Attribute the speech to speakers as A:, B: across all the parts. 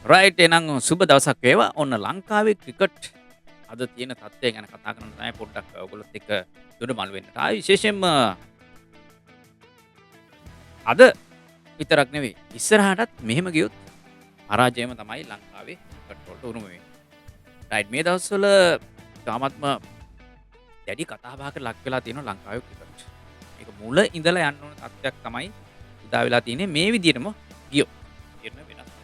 A: Right එහෙනම් සුබ දවසක් වේවා. ඔන්න ලංකාවේ ක්‍රිකට් අද තියෙන තත්ත්වය ගැන කතා කරන්න තමයි පොඩ්ඩක් ඔයගොල්ලොත් එක්ක දුරමළු වෙන්නට. විශේෂයෙන්ම අද විතරක් නෙවෙයි ඉස්සරහටත් මෙහෙම ගියොත් පරාජයම තමයි ලංකාවේ ක්‍රිකට් වලට උරුම වෙන්නේ. රයිට් මේ දවස්වල තාමත්ම දැඩි කතාබහකට ලක් වෙලා තියෙනවා ලංකාවේ ක්‍රිකට්. මේක මුල ඉඳලා යන්න ඕන තත්ත්වයක් තමයි උදා වෙලා තියෙන්නේ මේ විදිහටම ගියොත්. ඉතින් වෙනස්.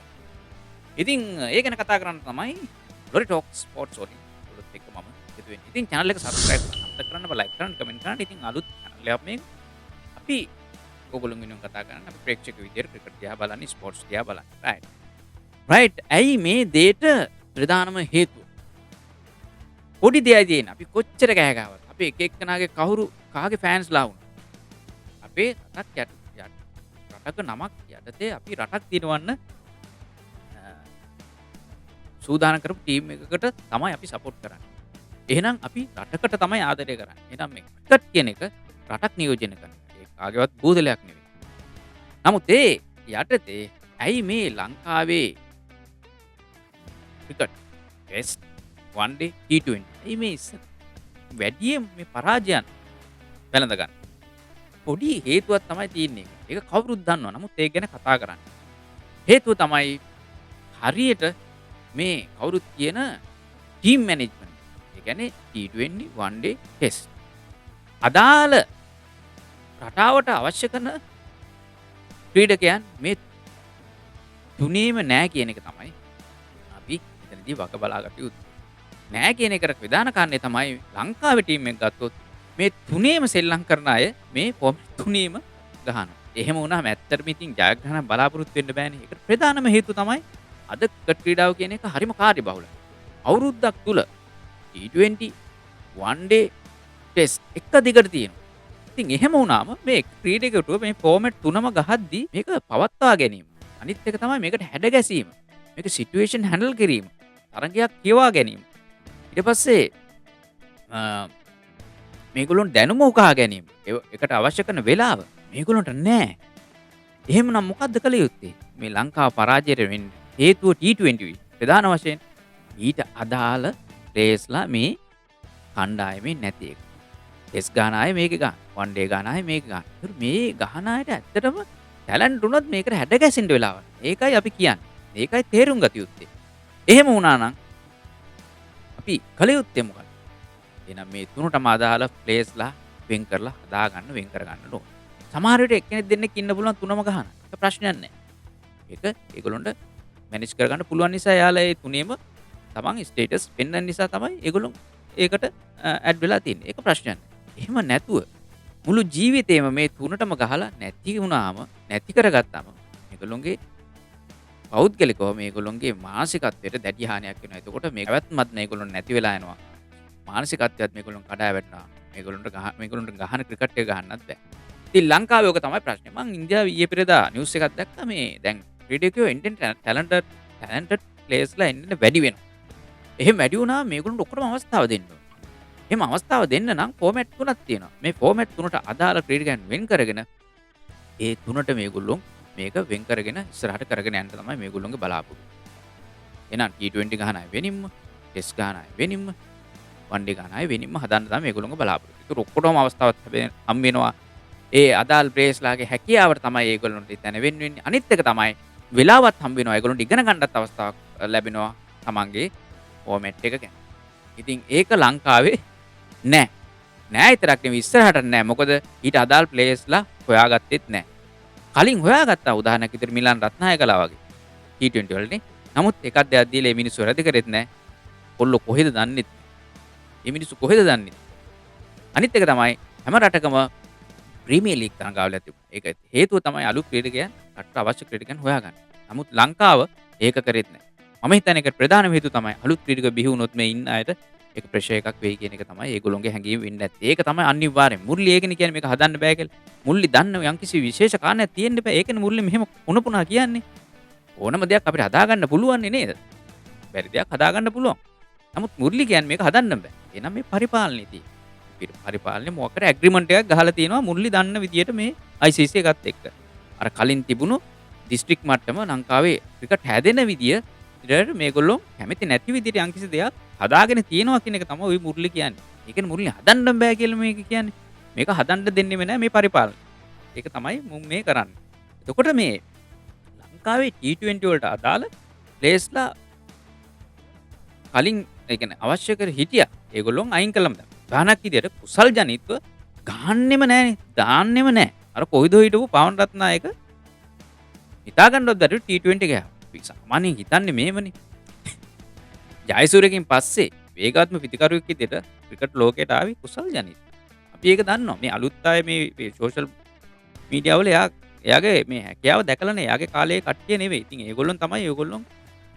A: ඉතින් ඒ ගැන කතා කරන්න තමයි ලොරි ටොක් ස්පෝර්ට්ස් වලින් ඔයගොල්ලොත් එක්ක මම එකතු වෙන්නේ. ඉතින් channel එක subscribe කරන්න බෑ, like කරන්න, comment කරන්න. ඉතින් අලුත් channel එකක් මේක. අපි ඔයගොල්ලෝ වෙනුවෙන් කතා කරන්න. අපි ප්‍රේක්ෂක විදියට ක්‍රිකට් දිහා බලන්නේ, ස්පෝර්ට්ස් දිහා බලන්නේ. රයිට්. ඇයි මේ දෙයට ප්‍රධානම හේතුව? පොඩි දෙයයි තියෙන. අපි කොච්චර කෑ ගහවත්, අපි එක එක්කනාගේ කවුරු කාගේ ෆෑන්ස්ලා වුණා. අපේ රටක් රටක නමක් යටතේ අපි රටක් දිනවන්න සූදානම් කරපු ටීම් එකකට තමයි අපි සපෝට් කරන්නේ. එහෙනම් අපි රටකට තමයි ආදරය කරන්නේ. එහෙනම් මේ ක්‍රිකට් කියන එක රටක් නියෝජනය කරනවා. ඒක කාගේවත් බූදලයක් නෙවෙයි. නමුත් ඒ යටතේ ඇයි මේ ලංකාවේ cricket test one day T20 ඇයි මේ වැඩියෙන් මේ පරාජයන් වැළඳ ගන්න? පොඩි හේතුවක් තමයි තියෙන්නේ. ඒක කවුරුත් දන්නවා. නමුත් ඒක ගැන කතා කරන්නේ. හේතුව තමයි හරියට මේ කවුරුත් කියන ටීම් මැනේජ්මන්ට්. ඒ කියන්නේ T20 one day test. අදාළ රටාවට අවශ්‍ය කරන ක්‍රීඩකයන් මේ තුනේම නෑ කියන එක තමයි අපි එතනදී වග බලාගත යුත්තේ. නෑ කියන එකට ප්‍රධාන කාරණේ තමයි ලංකාවේ ටීම් එක ගත්තොත් මේ තුනේම සෙල්ලම් කරන අය මේ ෆෝමැට් තුනේම ගහනවා. එහෙම වුණාම ඇත්තටම ඉතින් ජයග්‍රහණ බලාපොරොත්තු වෙන්න බෑනේ. ඒකට ප්‍රධානම හේතුව තමයි අද ක්‍රිකට් ක්‍රීඩාව කියන එක හරිම කාර්යබහුලයි. අවුරුද්දක් තුල T20 one day test එක දිගට තියෙනවා. ඉතින් එහෙම වුණාම මේ ක්‍රීඩකයට මේ ෆෝමැට් තුනම ගහද්දී මේක පවත්වා ගැනීම. අනිත් එක තමයි මේකට හැඩ ගැසීම. මේක සිටුේෂන් හැන්ඩල් කිරීම. තරගයක් කියවා ගැනීම. ඊට පස්සේ මේගොල්ලොන් දැනුම උකහා ගැනීම. ඒකට අවශ්‍ය කරන වෙලාව මේගොල්ලන්ට නැහැ. එහෙමනම් මොකද්ද කළ යුත්තේ? මේ ලංකාව පරාජයට වෙන්න හේතුව T20 ප්‍රධාන වශයෙන් ඊට අදාළ ප්ලේයර්ස්ලා මේ කණ්ඩායමේ නැති එක. ටෙස්ට් ගහන අය මේක ගන්න. වන් ඩේ ගහන අය මේක ගන්න. මේ ගහන අයට ඇත්තටම ටැලන්ට් උනොත් මේකට හැඩ ගැසෙන්න වෙලාවක්. ඒකයි අපි කියන්නේ. ඒකයි තේරුම් ගත යුත්තේ. එහෙම වුණා නම් අපි කළ යුත්තේ මොකක්ද? එහෙනම් මේ තුනටම අදාළ ප්ලේයර්ස්ලා වෙන් කරලා හදාගන්න, වෙන් කරගන්න ඕන. සමහර විට එක්කෙනෙක් දෙන්නෙක් ඉන්න පුළුවන් තුනම ගහන. ඒක ප්‍රශ්නයක් නෑ. ඒක ඒගොල්ලොන්ට මැනේජ් කරගන්න පුළුවන් නිසා යාලා ඒ තුනේම තමන් ස්ටේටස් පෙන්වන්න නිසා තමයි ඒගොල්ලෝ ඒකට ඇඩ් වෙලා තියෙන්නේ. ඒක ප්‍රශ්නයක් නෑ. එහෙම නැතුව මුළු ජීවිතේම මේ තුනටම ගහලා නැති වුණාම, නැති කරගත්තාම ඒගොල්ලොන්ගේ පෞද්ගලිකව මේගොල්ලොන්ගේ මානසිකත්වයට දැඩි හානියක් වෙනවා. එතකොට මේ පැවැත්මත් මේගොල්ලොන් නැති වෙලා යනවා. මානසිකත්වයත් මේගොල්ලොන් කඩා වැටෙනවා. මේගොල්ලොන්ට ගහන ක්‍රිකට් එක ගහන්නත් බෑ. ඉතින් ලංකාවේ ඔක තමයි ප්‍රශ්නේ. මං ඉන්දියාවේ ඊයේ පෙරේදා නිවුස් එකක් දැක්කා මේ දැන් ක්‍රීඩකයෝ එන්ටෙන් ටැලන්ටඩ් ප්ලේයර්ස්ලා එන්න වැඩි වෙනවා. එහෙම වැඩි වුණාම මේගොල්ලන්ට ඔක්කොටම අවස්ථාව දෙන්න ඕන. එහෙම අවස්ථාව දෙන්න නම් ෆෝමැට් තුනක් තියෙනවා. මේ ෆෝමැට් තුනට අදාළ ක්‍රීඩකයන් වෙන් කරගෙන ඒ තුනට මේගොල්ලෝ මේක වෙන් කරගෙන ඉස්සරහට කරගෙන යන්න තමයි මේගොල්ලෝගේ බලාපොරොත්තු. එහෙනම් T20 ගහන අය වෙනින්ම, ටෙස්ට් ගහන අය වෙනින්ම, වන් ඩේ ගහන අය වෙනින්ම හදන්න තමයි මේගොල්ලෝගේ බලාපොරොත්තු. ඒක ඔක්කොටම අවස්ථාවක් හම් වෙනවා. ඒ අදාළ ප්ලේයර්ස්ලාගේ හැකියාවට තමයි ඒගොල්ලන්ට තැන වෙන්නේ. අනිත් එක තමයි වෙලාවත් හම් වෙනවා. ඒගොල්ලන්ට ඉගෙන ගන්නත් අවස්ථාවක් ලැබෙනවා තමන්ගේ ෆෝමැට් එක ගැන. ඉතින් ඒක ලංකාවේ නෑ. නෑ විතරක් නෙවෙයි ඉස්සරහට නෑ. මොකද ඊට අදාළ ප්ලේයර්ස්ලා හොයාගත්තෙත් නෑ. කලින් හොයාගත්තා උදාහරණයක් විදිහට මිලන් රත්නායකලා වගේ T20 වලනේ. නමුත් එකක් දෙයක් දීලා මේ මිනිස්සු රැදි කරෙත් නෑ. කොල්ලෝ කොහෙද දන්නෙත් නෑ. මේ මිනිස්සු කොහෙද දන්නේ? අනිත් එක තමයි හැම රටකම ප්‍රීමියර් ලීග් තරඟාවල් තිබුණා. ඒක හේතුව තමයි අලුත් ක්‍රීඩකයන් රටට අවශ්‍ය ක්‍රීඩකයන් හොයාගන්න. නමුත් ලංකාව ඒක කරෙත් නැහැ. මම හිතන්නේ ඒකට ප්‍රධානම හේතුව තමයි අලුත් ක්‍රීඩක බිහි වුණොත් මේ ඉන්න අයට ඒක ප්‍රෙෂර් එකක් වෙයි කියන එක තමයි ඒගොල්ලෝගේ හැඟීම වෙන්නේ නැත්තේ. ඒක තමයි අනිවාර්යෙන්. මුල්ලි ඒකනේ කියන්නේ මේක හදන්න බෑ කියලා. මුල්ලි දන්න යම්කිසි විශේෂ කාරණයක් තියෙන්න බෑ. ඒකනේ මුල්ලි මෙහෙම පුනා කියන්නේ. ඕනම දෙයක් අපිට හදාගන්න පුළුවන් නේද? බැරි දෙයක් හදාගන්න පුළුවන්. නමුත් මුර්ලි කියන්නේ මේක හදන්න බෑ. එහෙනම් මේ පරිපාලනයේ තියෙන. පරිපාලනයේ මොකක්ද ඇග්‍රීමන්ට් එකක් ගහලා තියෙනවා මුර්ලි දන්න විදියට මේ ICC එකත් එක්ක. අර කලින් තිබුණු දිස්ත්‍රික් මට්ටම ලංකාවේ ක්‍රිකට් හැදෙන විදිය විදිහට මේගොල්ලෝ කැමති නැති විදිහට යම්කිසි දෙයක් හදාගෙන තියෙනවා කියන එක තමයි ওই මුරලි කියන්නේ. ඒ කියන්නේ මුරලි හදන්න බෑ කියලා මේක කියන්නේ. මේක හදන්න දෙන්නෙම නෑ මේ පරිපාලන. ඒක තමයි මුන් මේ කරන්නේ. එතකොට මේ ලංකාවේ T20 වලට අදාළ ප්ලේස්ලා කලින් ඒ කියන්නේ අවශ්‍ය කර හිටියා. ඒගොල්ලොන් අයින් කළාම දැන්. උදාහරණයක් විදියට කුසල් ජනිත්ව ගහන්නෙම නෑනේ. දාන්නෙම නෑ. අර කොයිද හිටපු පවන් රත්නායක හිතා ගන්නවත් බැරි T20 ගෑවා. අපි සාමාන්‍යයෙන් හිතන්නේ මේවනේ. ජයසූරියකින් පස්සේ වේගාත්මක පිතිකරුවෙක් විදියට ක්‍රිකට් ලෝකයට ආවේ කුසල් ජනිත්. අපි ඒක දන්නවා. මේ අලුත් අය මේ සෝෂල් මීඩියා වල එයාගේ මේ හැකියාව දැකලා නේ. එයාගේ කාලේ කට්ටිය නෙවෙයි. ඉතින් ඒගොල්ලොන් තමයි ඒගොල්ලොන්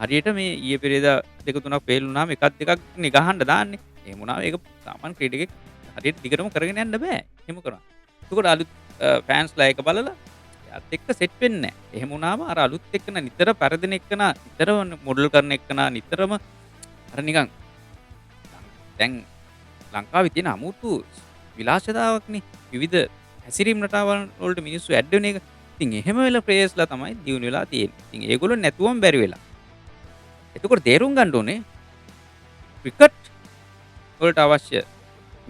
A: හරියට මේ ඊයේ පෙරේදා දෙක තුනක් ෆේල් වුණාම එකක් දෙකක් නේ ගහන්න දාන්නේ. එහෙම වුණාම ඒක සාමාන්‍ය ක්‍රීඩකෙක් හරියට දිගටම කරගෙන යන්න බෑ. එහෙම කරා. එතකොට අලුත් ෆෑන්ස්ලා ඒක බලලා එයාත් එක්ක සෙට් වෙන්නේ නැහැ. එහෙම වුණාම අර අලුත් එක්කන නිතර පරදින එක්කන නිතරම මොඩල් කරන එක්කන නිතරම අර නිකන් දැන් ලංකාවේ තියෙන අමුතු විලාසතාවක්නේ විවිධ හැසිරීම් රටාවල් වලට මිනිස්සු ඇඩ් වෙන එක. ඉතින් එහෙම වෙලා ප්ලේයර්ස්ලා තමයි දියුණු වෙලා තියෙන්නේ. ඉතින් ඒගොල්ලෝ නැතුවම බැරි වෙලා. එතකොට තේරුම් ගන්න ඕනේ ක්‍රිකට් වලට අවශ්‍ය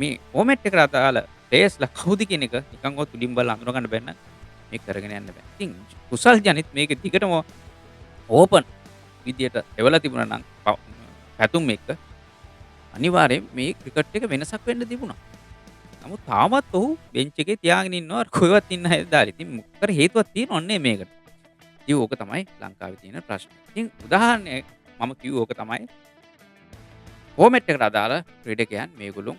A: මේ ෆෝමැට් එකට අදාළ ප්ලේයර්ස්ලා කවුද කියන එක නිකන්වත් උඩින් බලලා අඳුර ගන්න බැන්න මේක කරගෙන යන්න බෑ. ඉතින් කුසල් ජනිත් මේක දිගටම ඕපන් විදියට එවලා තිබුණා නම් පැතුම් එක්ක අනිවාර්යෙන් මේ ක්‍රිකට් එක වෙනසක් වෙන්න තිබුණා. නමුත් තාමත් ඔහු බෙන්ච් එකේ තියාගෙන ඉන්නවා අර කොහෙවත් ඉන්න අය දාලා. ඉතින් මොකද හේතුවක් තියෙනවන්නේ මේකට. ඉතින් ඕක තමයි ලංකාවේ තියෙන ප්‍රශ්නේ. ඉතින් උදාහරණයක් මම කිව්ව ඕක තමයි ෆෝමැට් එකට අදාළ ක්‍රීඩකයන් මේගොල්ලෝ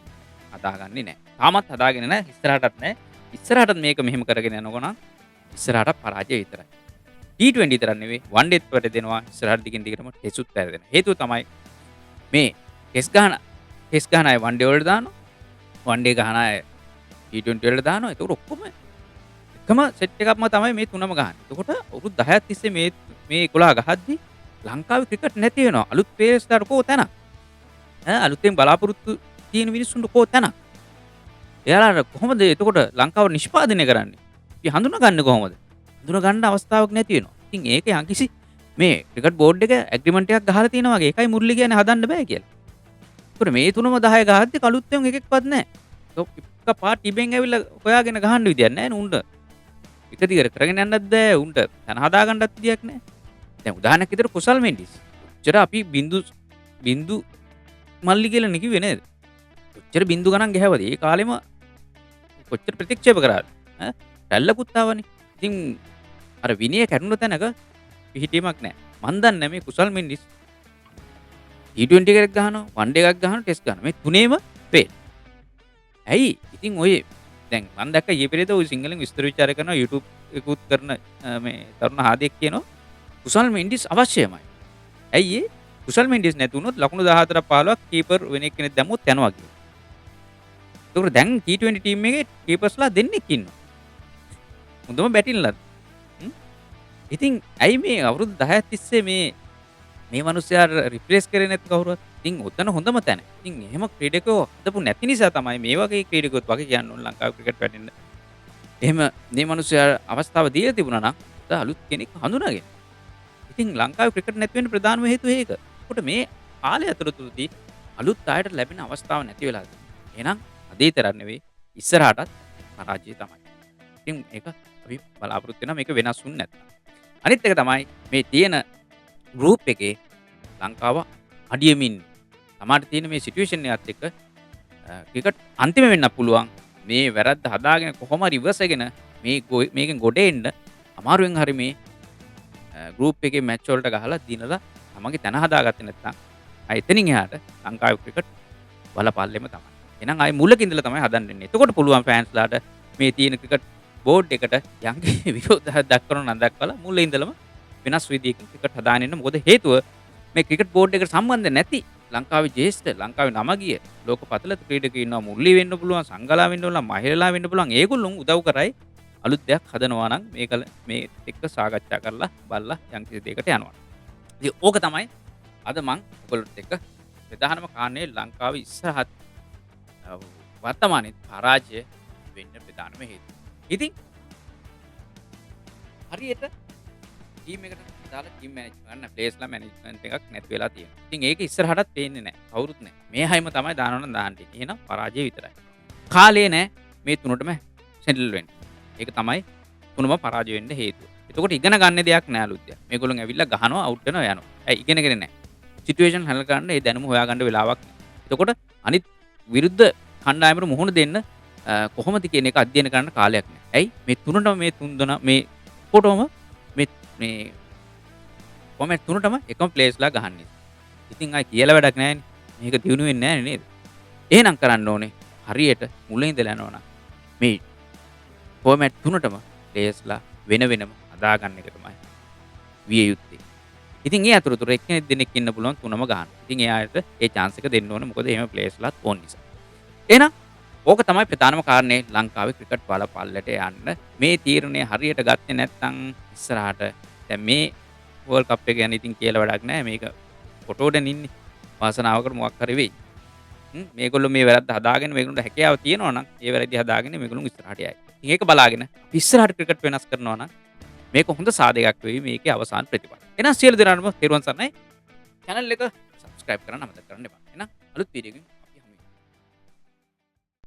A: හදාගන්නේ නැහැ. තාමත් හදාගෙන නැහැ. ඉස්සරහටත් නැහැ. ඉස්සරහටත් මේක මෙහෙම කරගෙන යනකොට නම් ඉස්සරහට පරාජය විතරයි. T20 විතරක් නෙවෙයි one day වලට දෙනවා. ඉස්සරහට දිගින් දිගටම ටෙස්ට්ුත් පැරදෙනවා. හේතුව තමයි මේ ටෙස්ට් ගහන අය one day වලට දානවා. one day ගහන අය T20 වලට දානවා. ඒක ඔක්කොම එකම සෙට් එකක්ම තමයි මේ තුනම ගහන්නේ. එතකොට අවුරුදු 10ක් තිස්සේ මේ 11 ගහද්දි ලංකාවේ ක්‍රිකට් නැති වෙනවා. අලුත් ප්ලේයර්ස්ලාට කෝ තැන. අලුතෙන් බලාපොරොත්තු තියෙන මිනිස්සුන්ට කෝ තැන. එයාලා කොහොමද එතකොට ලංකාව නිෂ්පාදනය කරන්නේ? අපි හඳුනාගන්නේ කොහොමද? හඳුනාගන්න අවස්ථාවක් නැති වෙනවා. ඉතින් ඒක යම්කිසි මේ ක්‍රිකට් බෝඩ් එක ඇග්‍රීමන්ට් එකක් ගහලා තියෙනවා වගේ. ඒකයි මුරලි කියන්නේ හදන්න බෑ කියලා. ඒතකොට මේ තුනම 10 ගහද්දි කලුත්තෙන් එකෙක්වත් නැහැ. ඒක පාට ටිබෙන් ඇවිල්ලා හොයාගෙන ගහන්න විදියක් නැහැ නේ උණ්ඩ. එක දිගට කරගෙන යන්නත් බෑ උණ්ඩ. තන හදා ගන්නත් විදියක් නැහැ. දැන් උදාහරණයක් විදිහට කුසල් මෙන්ඩිස්. ඔච්චර අපි බින්දු මල්ලි කියලා නේ කිව්වේ නේද? ඔච්චර බින්දු ගණන් ගැහුවද? ඒ කාලෙම කොච්චර ප්‍රතික්ෂේප කරාද? රැල්ලකුත් ආවනේ. ඉතින් අර විනය කැඩුන තැනක පිහිටීමක් නැහැ. මන් දන්නේ මේ කුසල් මෙන්ඩිස් T20 එකක් ගහනවා, one day එකක් ගහනවා, ටෙස්ට් ගහනවා. මේ තුනේම ෆේල්. ඇයි? ඉතින් ඔය දැන් මම දැක්ක ඊයේ පෙරේද ඔය සිංහලෙන් විස්තර විචාර කරන YouTube එකකුත් කරන මේ තරුණ හාදියෙක් කියනවා කුසල් මෙන්ඩිස් අවශ්‍යමයි. ඇයි ඒ? කුසල් මෙන්ඩිස් නැතුනොත් ලකුණු 14ක් 15ක් කීපර් වෙන එක්කෙනෙක් දැම්මොත් යනවා කියලා. ඒකෝර දැන් T20 ටීම් එකේ කීපර්ස්ලා දෙන්නෙක් ඉන්නවා. හොඳම බැටින්ලා. ඉතින් ඇයි මේ අවුරුදු 10ක් තිස්සේ මේ මිනිස්සයා රිප්ලේස් කරේ නැති කවුරුවත්? ඉතින් ඔතන හොඳම තැන. ඉතින් එහෙම ක්‍රීඩකයෝ හදපු නැති නිසා තමයි මේ වගේ ක්‍රීඩකයොත් වගේ කියන්න ඕන ලංකාවේ ක්‍රිකට් පැටෙන්න. එහෙම මේ මිනිස්සයා අවස්ථාව දීලා තිබුණා නම් අලුත් කෙනෙක් හඳුනාගෙන. ඉතින් ලංකාවේ ක්‍රිකට් නැති වෙන්න ප්‍රධානම හේතුව ඒක. ඒකට මේ කාලය අතරතුරදී අලුත් අයට ලැබෙන අවස්ථාව නැති වෙලා තියෙනවා. එහෙනම් අද තරක් නෙවෙයි ඉස්සරහටත් පරාජය තමයි. ඉතින් ඒක අපි බලාපොරොත්තු වෙනවා මේක වෙනස් වුනේ නැත්නම්. අනිත් එක තමයි මේ තියෙන ගෲප් එකේ ලංකාව අඩියමින් සමහරට තියෙන මේ සිටුේෂන් එකත් එක්ක ක්‍රිකට් අන්තිම වෙන්න පුළුවන්. මේ වැරද්ද හදාගෙන කොහොම හරි ඉවසගෙන මේකෙන් ගොඩ එන්න අමාරුවෙන් හරි මේ ගෲප් එකේ මැච් වලට ගහලා දිනලා තමන්ගේ තැන හදාගත්තේ නැත්නම් ආයෙ එතනින් එහාට ලංකාවේ ක්‍රිකට් බලපල්ලෙම තමයි. එහෙනම් ආයෙ මුලක ඉඳලා තමයි හදන්න වෙන්නේ. එතකොට පුළුවන් ෆෑන්ස්ලාට මේ තියෙන ක්‍රිකට් බෝඩ් එකට යම්කිසි විරෝධයක් දක්වන්න නම් දක්වලා මුලින් ඉඳලම වෙනස් විදියකින් ක්‍රිකට් හදාගෙන ඉන්න. මොකද හේතුව මේ ක්‍රිකට් බෝඩ් එකට සම්බන්ධ නැති ලංකාවේ ජ්‍යෙෂ්ඨ ලංකාවේ නම ගිය ලෝක පතල ක්‍රීඩකයෝ ඉන්නවා. මුරලි වෙන්න පුළුවන්, සංගලා වෙන්න පුළුවන්, මහිරලා වෙන්න පුළුවන්. ඒගොල්ලොන් උදව් කරයි අලුත් දෙයක් හදනවා නම් මේ එක්ක සාකච්ඡා කරලා බලලා යම්කිසි දෙයකට යනවා. ඉතින් ඕක තමයි අද මම ඔයගොල්ලොත් එක්ක ප්‍රධානම කාරණේ ලංකාවේ ඉස්සරහත් වර්තමානයේ පරාජය වෙන්න ප්‍රධානම හේතුව. ඉතින් හරියට ටීම් එකට දාලා ටීම් මැනේජ්මන්ට් ප්ලේස්ලා මැනේජ්මන්ට් එකක් නැති වෙලා තියෙනවා. ඉතින් ඒක ඉස්සරහටත් පේන්නේ නැහැ. කවුරුත් නැහැ. මේ හැම තමයි දානවනම් දාන්න තියෙන්නේ. එහෙනම් පරාජය විතරයි. කාලේ නැහැ මේ තුනටම සෙටල් වෙන්න. ඒක තමයි තුනම පරාජය වෙන්න හේතුව. එතකොට ඉගෙන ගන්න දෙයක් නෑ අලුත් දෙයක්. මේගොල්ලෝ ඇවිල්ලා ගහනවා අවුට් වෙනවා යනවා. ඇයි ඉගෙනගෙන නැහැ. සිටුේෂන් හැන්ඩල් කරන්න ඒ දැනුම හොයාගන්න වෙලාවක් නැහැ. එතකොට අනිත් විරුද්ධ කණ්ඩායමට මුහුණ දෙන්න කොහොමද කියන එක අධ්‍යයනය කරන්න කාලයක් නැහැ. ඇයි මේ තුනටම මේ තුන් දෙනා මේ කොටම මේ කොමෙන්ට් තුනටම එකම ප්ලේස්ලා ගහන්නේ. ඉතින් ආයි කියලා වැඩක් නැහැනේ. මේක දිනු වෙන්නේ නැහැ නේද? එහෙනම් කරන්න ඕනේ හරියට මුලින් ඉඳලා යනවා නම් මේ ෆෝමැට් තුනටම ප්ලේස්ලා වෙන වෙනම හදා ගන්න එක තමයි විය යුත්තේ. ඉතින් ඒ අතරතුර එක්කෙනෙක් දෙනෙක් ඉන්න පුළුවන් තුනම ගහන්න. ඉතින් එයාට ඒ chance එක දෙන්න ඕනේ. මොකද එහෙම ප්ලේස්ලාත් ඕන නිසා. එහෙනම් ඕක තමයි ප්‍රධානම කාරණේ ලංකාවේ ක්‍රිකට් වල පල්ලට යන්න. මේ තීරණය හරියට ගත්තේ නැත්නම් ඉස්සරහට දැන් මේ වර්ල්ඩ් කප් එක ගැන ඉතින් කියලා වැඩක් නැහැ. මේක ෆොටෝඩෙන් ඉන්නේ. වාසනාවකට මොකක් හරි වෙයි. මේගොල්ලෝ මේ වැරද්ද හදාගෙන මේගොල්ලන්ට හැකියාව තියෙනවා නම් ඒ වැරදි හදාගෙන මේගොල්ලෝ ඉස්සරහට යයි. ඉතින් ඒක බලාගෙන ඉස්සරහට ක්‍රිකට් වෙනස් කරනවා නම් මේක හොඳ සාධකයක් වෙයි මේකේ අවසාන ප්‍රතිඵල. එහෙනම් සියලු දෙනාටම තෙරුවන් සරණයි. channel එක subscribe කරන්න අමතක කරන්න එපා. එහෙනම් අලුත් වීඩියෝ එකකින්